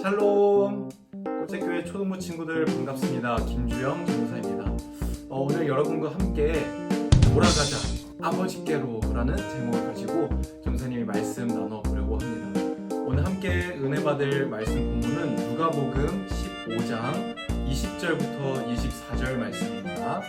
샬롬! 꽃새교회 초등부 친구들 반갑습니다. 김주영 전도사입니다. 오늘 여러분과 함께 돌아가자 아버지께로 라는 제목을 가지고 전도사님이 말씀 나눠보려고 합니다. 오늘 함께 은혜 받을 말씀 본문은 누가복음 15장 20절부터 24절 말씀입니다.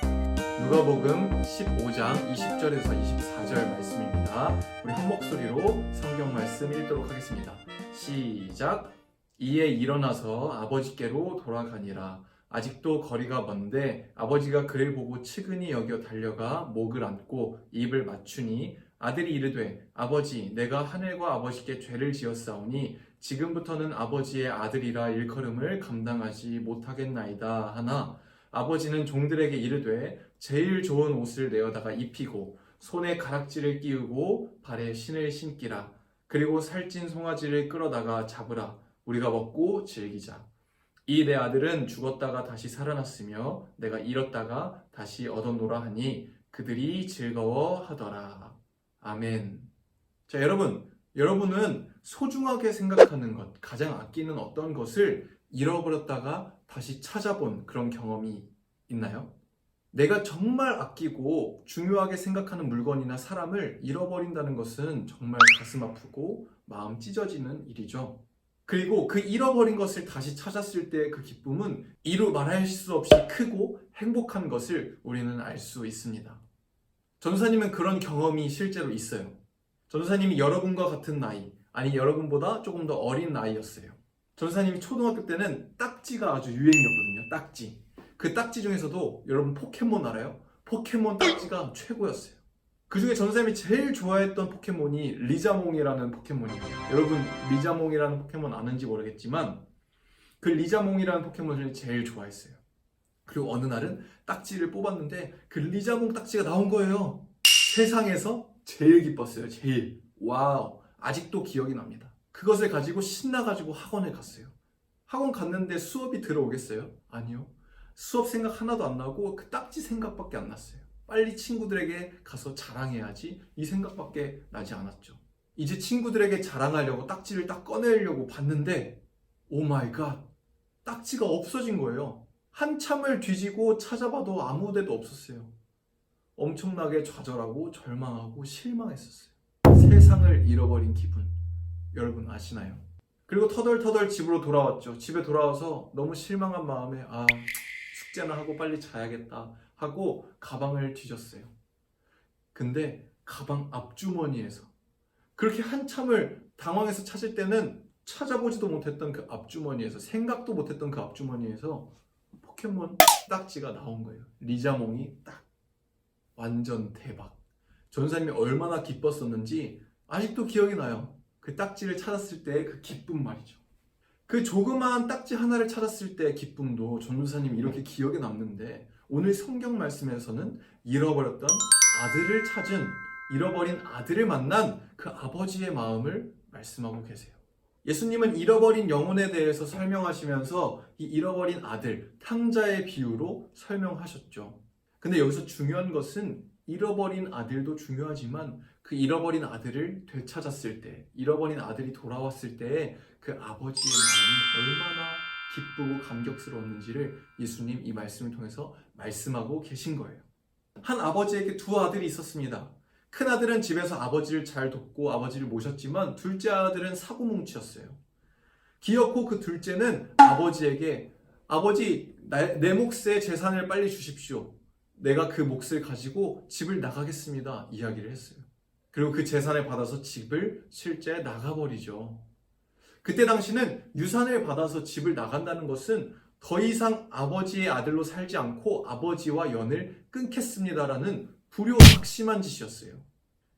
누가복음 15장 20절에서 24절 말씀입니다. 우리 한 목소리로 성경 말씀 읽도록 하겠습니다. 시작! 이에 일어나서 아버지께로 돌아가니라. 아직도 거리가 먼데 아버지가 그를 보고 측은히 여겨 달려가 목을 안고 입을 맞추니 아들이 이르되 아버지 내가 하늘과 아버지께 죄를 지었사오니 지금부터는 아버지의 아들이라 일컬음을 감당하지 못하겠나이다 하나 아버지는 종들에게 이르되 제일 좋은 옷을 내어다가 입히고 손에 가락지를 끼우고 발에 신을 신기라. 그리고 살찐 송아지를 끌어다가 잡으라. 우리가 먹고 즐기자. 이 내 아들은 죽었다가 다시 살아났으며 내가 잃었다가 다시 얻었노라 하니 그들이 즐거워하더라. 아멘. 자, 여러분은 소중하게 생각하는 것, 가장 아끼는 어떤 것을 잃어버렸다가 다시 찾아본 그런 경험이 있나요? 내가 정말 아끼고 중요하게 생각하는 물건이나 사람을 잃어버린다는 것은 정말 가슴 아프고 마음 찢어지는 일이죠. 그리고 그 잃어버린 것을 다시 찾았을 때의 그 기쁨은 이루 말할 수 없이 크고 행복한 것을 우리는 알 수 있습니다. 전도사님은 그런 경험이 실제로 있어요. 전도사님이 여러분과 같은 나이, 아니 여러분보다 조금 더 어린 나이였어요. 전도사님이 초등학교 때는 딱지가 아주 유행이었거든요. 딱지. 그 딱지 중에서도 여러분 포켓몬 알아요? 포켓몬 딱지가 최고였어요. 그 중에 전도사님이 제일 좋아했던 포켓몬이 리자몽이라는 포켓몬이에요. 여러분 리자몽이라는 포켓몬 아는지 모르겠지만 그 리자몽이라는 포켓몬을 제일 좋아했어요. 그리고 어느 날은 딱지를 뽑았는데 그 리자몽 딱지가 나온 거예요. 세상에서 제일 기뻤어요. 제일. 와우. 아직도 기억이 납니다. 그것을 가지고 신나가지고 학원을 갔어요. 학원 갔는데 수업이 들어오겠어요? 아니요. 수업 생각 하나도 안 나고 그 딱지 생각밖에 안 났어요. 빨리 친구들에게 가서 자랑해야지 이 생각밖에 나지 않았죠. 이제 친구들에게 자랑하려고 딱지를 딱 꺼내려고 봤는데 오 마이 갓, 딱지가 없어진 거예요. 한참을 뒤지고 찾아봐도 아무 데도 없었어요. 엄청나게 좌절하고 절망하고 실망했었어요. 세상을 잃어버린 기분, 여러분 아시나요? 그리고 터덜터덜 집으로 돌아왔죠. 집에 돌아와서 너무 실망한 마음에 숙제나 하고 빨리 자야겠다 하고 가방을 뒤졌어요. 근데 가방 앞주머니에서 그렇게 한참을 당황해서 찾을 때는 찾아보지도 못했던 그 앞주머니에서, 생각도 못했던 그 앞주머니에서 포켓몬 딱지가 나온 거예요. 리자몽이 딱. 완전 대박. 전사님이 얼마나 기뻤었는지 아직도 기억이 나요. 그 딱지를 찾았을 때의 그 기쁨 말이죠. 그 조그마한 딱지 하나를 찾았을 때의 기쁨도 전도사님이 이렇게 기억에 남는데 오늘 성경 말씀에서는 잃어버렸던 아들을 찾은, 잃어버린 아들을 만난 그 아버지의 마음을 말씀하고 계세요. 예수님은 잃어버린 영혼에 대해서 설명하시면서 이 잃어버린 아들, 탕자의 비유로 설명하셨죠. 근데 여기서 중요한 것은 잃어버린 아들도 중요하지만 그 잃어버린 아들을 되찾았을 때, 잃어버린 아들이 돌아왔을 때의 그 아버지의 마음이 얼마나 기쁘고 감격스러웠는지를 예수님 이 말씀을 통해서 말씀하고 계신 거예요. 한 아버지에게 두 아들이 있었습니다. 큰 아들은 집에서 아버지를 잘 돕고 아버지를 모셨지만 둘째 아들은 사고뭉치였어요. 기어코 그 둘째는 아버지에게 아버지 내 몫의 재산을 빨리 주십시오. 내가 그 몫을 가지고 집을 나가겠습니다. 이야기를 했어요. 그리고 그 재산을 받아서 집을 실제 나가버리죠. 그때 당시는 유산을 받아서 집을 나간다는 것은 더 이상 아버지의 아들로 살지 않고 아버지와 연을 끊겠습니다라는 불효확심한 짓이었어요.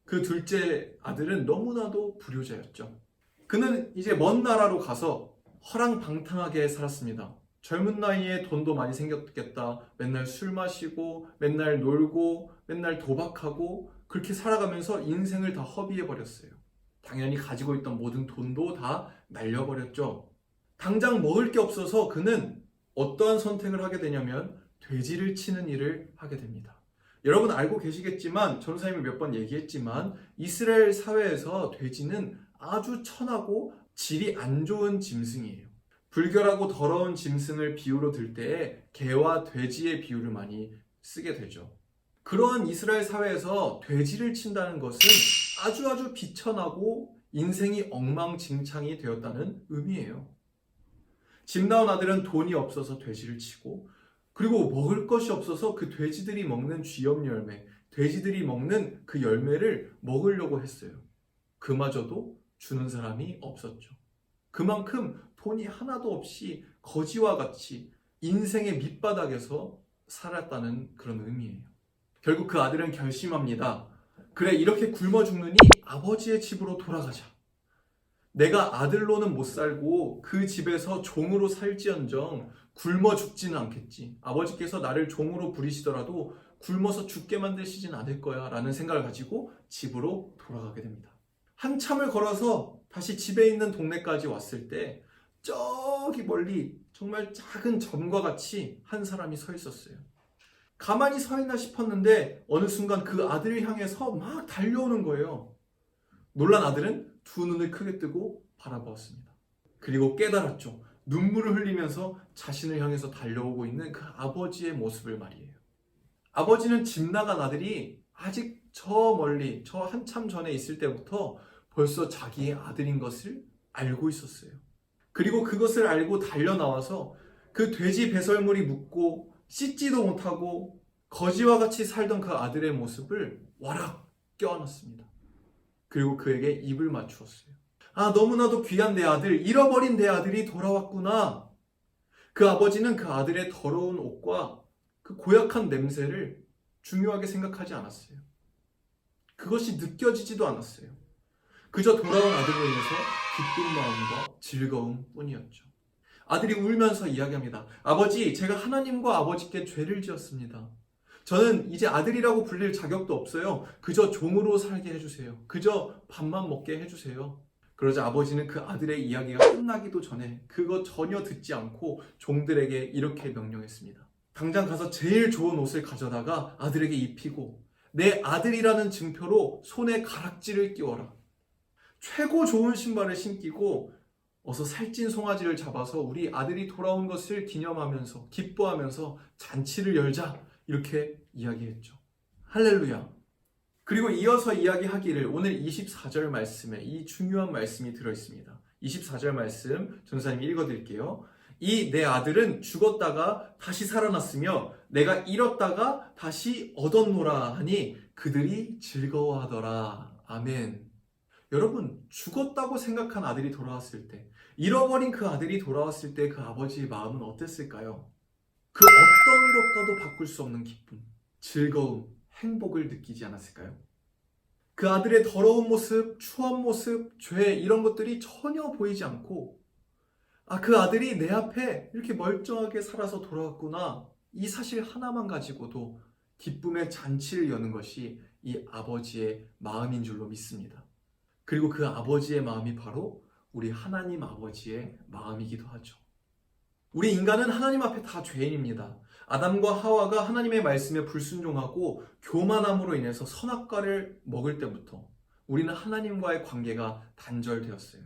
그 둘째 아들은 너무나도 불효자였죠. 그는 이제 먼 나라로 가서 허랑방탕하게 살았습니다. 젊은 나이에 돈도 많이 생겼겠다. 맨날 술 마시고 맨날 놀고 맨날 도박하고 그렇게 살아가면서 인생을 다 허비해버렸어요. 당연히 가지고 있던 모든 돈도 다 날려버렸죠. 당장 먹을 게 없어서 그는 어떠한 선택을 하게 되냐면 돼지를 치는 일을 하게 됩니다. 여러분 알고 계시겠지만 전도사님이 몇 번 얘기했지만 이스라엘 사회에서 돼지는 아주 천하고 질이 안 좋은 짐승이에요. 불결하고 더러운 짐승을 비유로 들 때에 개와 돼지의 비유를 많이 쓰게 되죠. 그러한 이스라엘 사회에서 돼지를 친다는 것은 아주 비천하고 인생이 엉망진창이 되었다는 의미예요. 집 나온 아들은 돈이 없어서 돼지를 치고, 그리고 먹을 것이 없어서 그 돼지들이 먹는 쥐염 열매, 돼지들이 먹는 그 열매를 먹으려고 했어요. 그마저도 주는 사람이 없었죠. 그만큼 돈이 하나도 없이 거지와 같이 인생의 밑바닥에서 살았다는 그런 의미예요. 결국 그 아들은 결심합니다. 그래, 이렇게 굶어 죽느니 아버지의 집으로 돌아가자. 내가 아들로는 못 살고 그 집에서 종으로 살지언정 굶어 죽지는 않겠지. 아버지께서 나를 종으로 부리시더라도 굶어서 죽게 만드시진 않을 거야 라는 생각을 가지고 집으로 돌아가게 됩니다. 한참을 걸어서 다시 집에 있는 동네까지 왔을 때 저기 멀리 정말 작은 점과 같이 한 사람이 서 있었어요. 가만히 서 있나 싶었는데 어느 순간 그 아들을 향해서 막 달려오는 거예요. 놀란 아들은 두 눈을 크게 뜨고 바라보았습니다. 그리고 깨달았죠. 눈물을 흘리면서 자신을 향해서 달려오고 있는 그 아버지의 모습을 말이에요. 아버지는 집 나간 아들이 아직 저 멀리, 저 한참 전에 있을 때부터 벌써 자기의 아들인 것을 알고 있었어요. 그리고 그것을 알고 달려 나와서 그 돼지 배설물이 묻고 씻지도 못하고 거지와 같이 살던 그 아들의 모습을 와락 껴안았습니다. 그리고 그에게 입을 맞추었어요. 아, 너무나도 귀한 내 아들, 잃어버린 내 아들이 돌아왔구나. 그 아버지는 그 아들의 더러운 옷과 그 고약한 냄새를 중요하게 생각하지 않았어요. 그것이 느껴지지도 않았어요. 그저 돌아온 아들로 인해서 기쁜 마음과 즐거움 뿐이었죠. 아들이 울면서 이야기합니다. 아버지, 제가 하나님과 아버지께 죄를 지었습니다. 저는 이제 아들이라고 불릴 자격도 없어요. 그저 종으로 살게 해주세요. 그저 밥만 먹게 해주세요. 그러자 아버지는 그 아들의 이야기가 끝나기도 전에 그거 전혀 듣지 않고 종들에게 이렇게 명령했습니다. 당장 가서 제일 좋은 옷을 가져다가 아들에게 입히고 내 아들이라는 증표로 손에 가락지를 끼워라. 최고 좋은 신발을 신기고 어서 살찐 송아지를 잡아서 우리 아들이 돌아온 것을 기념하면서 기뻐하면서 잔치를 열자. 이렇게 이야기했죠. 할렐루야. 그리고 이어서 이야기하기를 오늘 24절 말씀에 이 중요한 말씀이 들어있습니다. 24절 말씀 전사님이 읽어드릴게요. 이 내 아들은 죽었다가 다시 살아났으며 내가 잃었다가 다시 얻었노라 하니 그들이 즐거워하더라. 아멘. 여러분, 죽었다고 생각한 아들이 돌아왔을 때, 잃어버린 그 아들이 돌아왔을 때 그 아버지의 마음은 어땠을까요? 그 어떤 것과도 바꿀 수 없는 기쁨, 즐거움, 행복을 느끼지 않았을까요? 그 아들의 더러운 모습, 추한 모습, 죄 이런 것들이 전혀 보이지 않고 그 아들이 내 앞에 이렇게 멀쩡하게 살아서 돌아왔구나. 이 사실 하나만 가지고도 기쁨의 잔치를 여는 것이 이 아버지의 마음인 줄로 믿습니다. 그리고 그 아버지의 마음이 바로 우리 하나님 아버지의 마음이기도 하죠. 우리 인간은 하나님 앞에 다 죄인입니다. 아담과 하와가 하나님의 말씀에 불순종하고 교만함으로 인해서 선악과를 먹을 때부터 우리는 하나님과의 관계가 단절되었어요.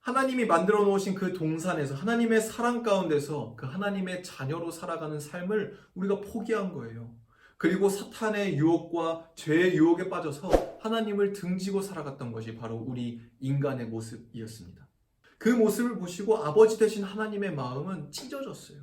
하나님이 만들어 놓으신 그 동산에서 하나님의 사랑 가운데서 그 하나님의 자녀로 살아가는 삶을 우리가 포기한 거예요. 그리고 사탄의 유혹과 죄의 유혹에 빠져서 하나님을 등지고 살아갔던 것이 바로 우리 인간의 모습이었습니다. 그 모습을 보시고 아버지 되신 하나님의 마음은 찢어졌어요.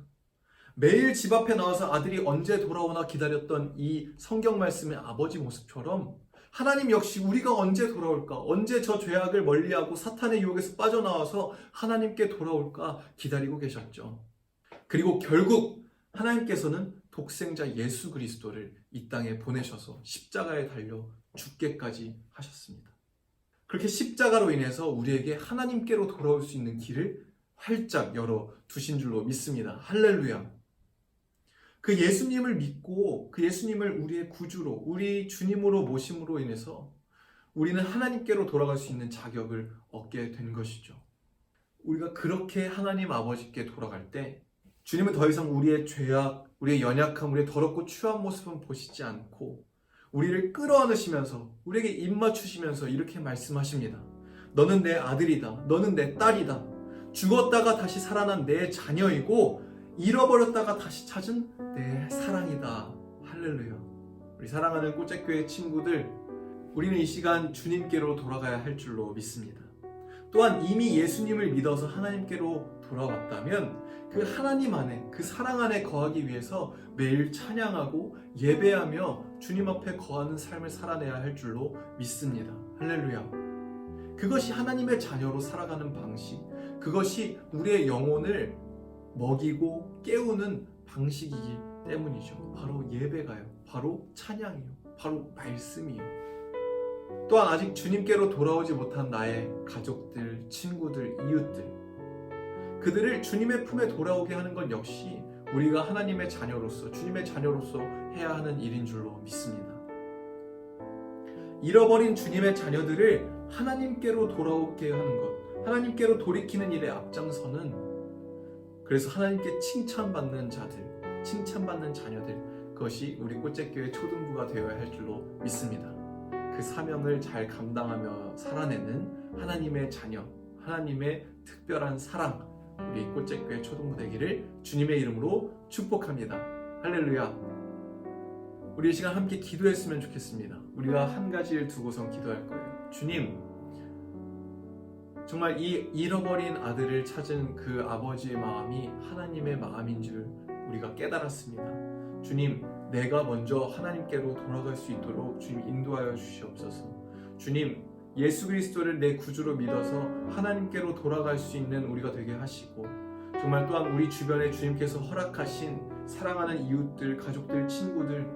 매일 집 앞에 나와서 아들이 언제 돌아오나 기다렸던 이 성경 말씀의 아버지 모습처럼 하나님 역시 우리가 언제 돌아올까, 언제 저 죄악을 멀리하고 사탄의 유혹에서 빠져나와서 하나님께 돌아올까 기다리고 계셨죠. 그리고 결국 하나님께서는 독생자 예수 그리스도를 이 땅에 보내셔서 십자가에 달려 죽게까지 하셨습니다. 그렇게 십자가로 인해서 우리에게 하나님께로 돌아올 수 있는 길을 활짝 열어 두신 줄로 믿습니다. 할렐루야. 그 예수님을 믿고 그 예수님을 우리의 구주로, 우리 주님으로 모심으로 인해서 우리는 하나님께로 돌아갈 수 있는 자격을 얻게 된 것이죠. 우리가 그렇게 하나님 아버지께 돌아갈 때 주님은 더 이상 우리의 죄악, 우리의 연약함, 우리의 더럽고 추한 모습은 보시지 않고 우리를 끌어안으시면서 우리에게 입 맞추시면서 이렇게 말씀하십니다. 너는 내 아들이다. 너는 내 딸이다. 죽었다가 다시 살아난 내 자녀이고 잃어버렸다가 다시 찾은 내 사랑이다. 할렐루야. 우리 사랑하는 꽃책교회 친구들, 우리는 이 시간 주님께로 돌아가야 할 줄로 믿습니다. 또한 이미 예수님을 믿어서 하나님께로 돌아왔다면 그 하나님 안에, 그 사랑 안에 거하기 위해서 매일 찬양하고 예배하며 주님 앞에 거하는 삶을 살아내야 할 줄로 믿습니다. 할렐루야. 그것이 하나님의 자녀로 살아가는 방식, 그것이 우리의 영혼을 먹이고 깨우는 방식이기 때문이죠. 바로 예배가요. 바로 찬양이요. 바로 말씀이요. 또한 아직 주님께로 돌아오지 못한 나의 가족들, 친구들, 이웃들, 그들을 주님의 품에 돌아오게 하는 건 역시 우리가 하나님의 자녀로서, 주님의 자녀로서 해야 하는 일인 줄로 믿습니다. 잃어버린 주님의 자녀들을 하나님께로 돌아오게 하는 것, 하나님께로 돌이키는 일에 앞장서는, 그래서 하나님께 칭찬받는 자들, 칭찬받는 자녀들, 그것이 우리 꽃책교회 초등부가 되어야 할 줄로 믿습니다. 그 사명을 잘 감당하며 살아내는 하나님의 자녀, 하나님의 특별한 사랑, 우리 꽃책교회 초등부 되기를 주님의 이름으로 축복합니다. 할렐루야. 우리 이 시간 함께 기도했으면 좋겠습니다. 우리가 한 가지를 두고선 기도할 거예요. 주님, 정말 이 잃어버린 아들을 찾은 그 아버지의 마음이 하나님의 마음인 줄 우리가 깨달았습니다. 주님, 내가 먼저 하나님께로 돌아갈 수 있도록 주님 인도하여 주시옵소서. 주님, 예수 그리스도를 내 구주로 믿어서 하나님께로 돌아갈 수 있는 우리가 되게 하시고, 정말 또한 우리 주변에 주님께서 허락하신 사랑하는 이웃들, 가족들, 친구들,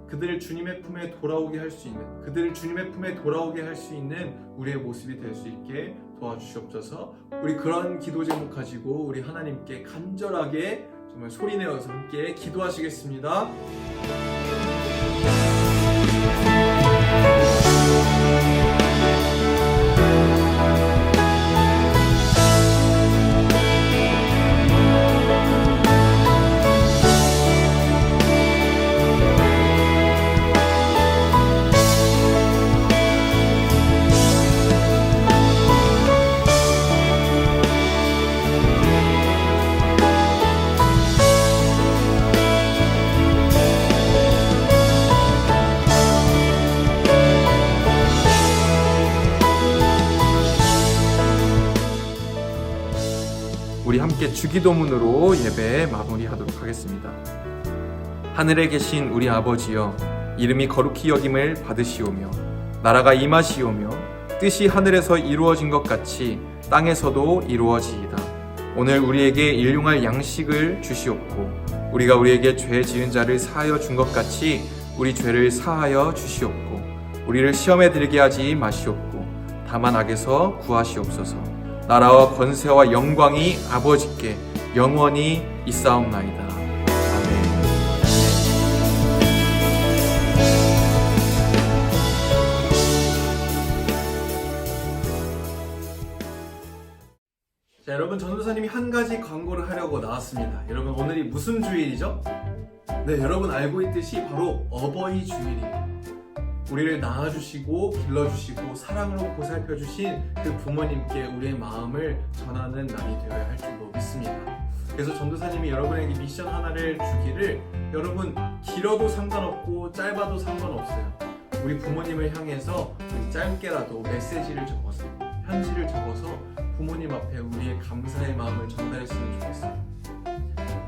그들을 주님의 품에 돌아오게 할 수 있는, 그들을 주님의 품에 돌아오게 할 수 있는 우리의 모습이 될 수 있게 도와주시옵소서. 우리 그런 기도 제목 가지고 우리 하나님께 간절하게 정말 소리내어서 함께 기도하시겠습니다. 우리 함께 주기도문으로 예배 마무리하도록 하겠습니다. 하늘에 계신 우리 아버지여, 이름이 거룩히 여김을 받으시오며 나라가 임하시오며 뜻이 하늘에서 이루어진 것 같이 땅에서도 이루어지이다. 오늘 우리에게 일용할 양식을 주시옵고 우리가 우리에게 죄 지은 자를 사하여 준 것 같이 우리 죄를 사하여 주시옵고 우리를 시험에 들게 하지 마시옵고 다만 악에서 구하시옵소서. 나라와 권세와 영광이 아버지께 영원히 있사옵나이다. 아멘. 자, 여러분, 전도사님이 한 가지 광고를 하려고 나왔습니다. 여러분, 오늘이 무슨 주일이죠? 네, 여러분 알고 있듯이 바로 어버이 주일이에요. 우리를 낳아주시고 길러주시고 사랑으로 보살펴주신 그 부모님께 우리의 마음을 전하는 날이 되어야 할 줄로 믿습니다. 그래서 전도사님이 여러분에게 미션 하나를 주기를, 여러분 길어도 상관없고 짧아도 상관없어요. 우리 부모님을 향해서 우리 짧게라도 메시지를 적어서, 편지를 적어서 부모님 앞에 우리의 감사의 마음을 전달했으면 좋겠어요.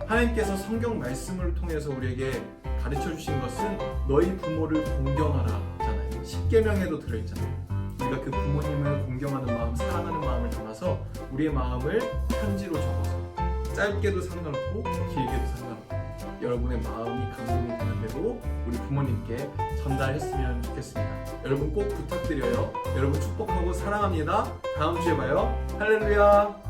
하나님께서 성경 말씀을 통해서 우리에게 가르쳐 주신 것은 너희 부모를 공경하라 잖아요. 십계명에도 들어있잖아요. 우리가 그 부모님을 공경하는 마음, 사랑하는 마음을 담아서 우리의 마음을 편지로 적어서, 짧게도 상관없고 길게도 상관없고 여러분의 마음이 감동이 되는 대로 우리 부모님께 전달했으면 좋겠습니다. 여러분 꼭 부탁드려요. 여러분 축복하고 사랑합니다. 다음 주에 봐요. 할렐루야.